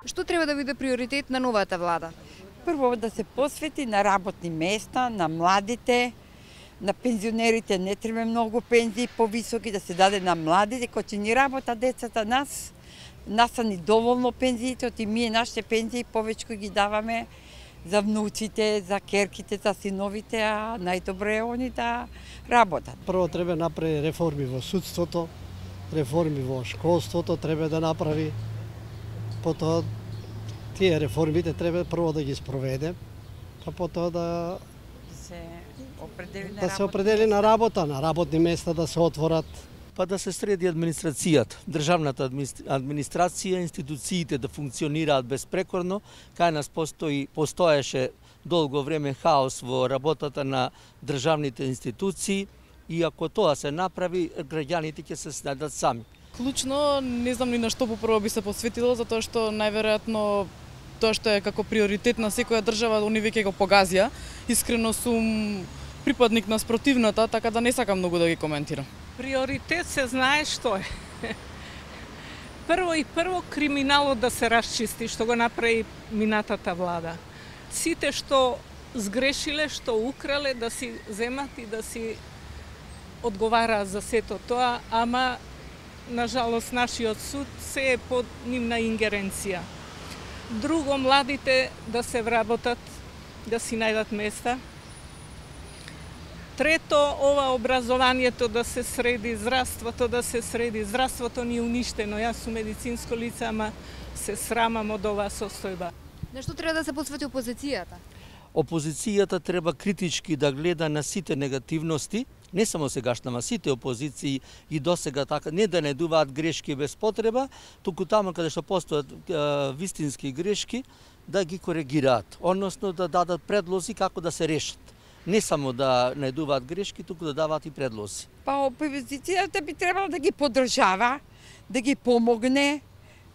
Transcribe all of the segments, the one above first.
Што треба да биде приоритет на новата влада? Прво да се посвети на работни места, на младите, на пензионерите не треба многу пензии повисоки, да се даде на младите, кои ќе ни работат децата нас са ни доволно пензиите, оти ние нашите пензии повечко ги даваме за внуците, за керките, за синовите, а најдобре е они да работат. Прво треба направи реформи во судството, реформи во школството треба да направи. Потоа тие реформите треба прво да ги спроведе, па потоа да се определи на работа, на работни места да се отворат. Па да се среди администрацијата, државната администрација, институциите да функционираат безпрекорно, кај нас постоеше долго време хаос во работата на државните институции и ако тоа се направи, граѓаните ќе се снајдат сами. Клучно, не знам ни на што попрво би се посветило, затоа што најверојатно тоа што е како приоритет на секоја држава, они веќе го погазија. Искрено сум припадник на спротивната, така да не сакам многу да ги коментирам. Приоритет се знае што е. Прво криминалот да се расчисти, што го направи минатата влада. Сите што сгрешиле, што украле, да си земат и да си одговараат за сето тоа, ама нажалост нашиот суд се е под нивна ингеренција. Друго, младите да се вработат, да си најдат места. Трето, ова образованието да се среди, здравството да се среди. Здравството ни е уништено. Јас сум медицинско лице, ама се срамам од оваа состојба. На што треба да се посвети опозицијата? Опозицијата треба критички да гледа на сите негативности, не само сегашна, ама сите опозиции и досега така, не да најдуваат грешки без потреба, туку таму каде што постојат вистински грешки, да ги коригираат, односно да дадат предлози како да се решат. Не само да најдуваат грешки, туку да даваат и предлози. Па опозицијата би требало да ги поддржава, да ги помогне,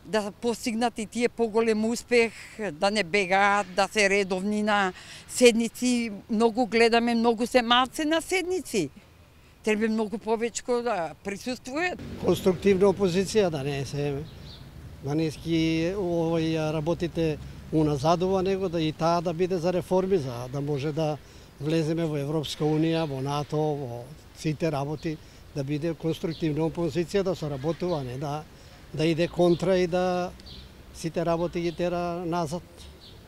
да постигнат и тие поголем успех, да не бегаат, да се редовни на седници. Многу гледаме, многу се малце на седници. Треба многу повечко да присуствуваат. Конструктивна опозиција да не се манески работите уназадува него, да и таа да биде за реформи, за да може да влеземе во Европска унија, во НАТО, во сите работи, да биде конструктивна опозиција, да се работува, не да иде контра и да сите работи ги тера назад.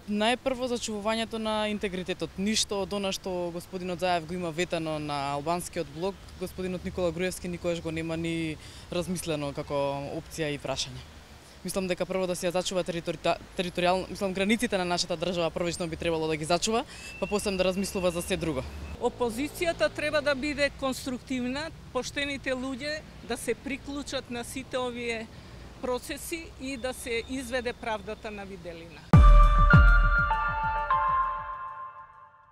Најпрво зачувувањето на интегритетот. Ништо од она што господинот Заев го има ветано на албанскиот блок, господинот Никола Груевски никогаш го нема ни размислено како опција и прашање. Мислам дека прво да се ја зачува територијално, границите на нашата држава првично би требало да ги зачува, па после да размислува за се друго. Опозицијата треба да биде конструктивна, поштените луѓе да се приклучат на сите овие процеси и да се изведе правдата на виделина.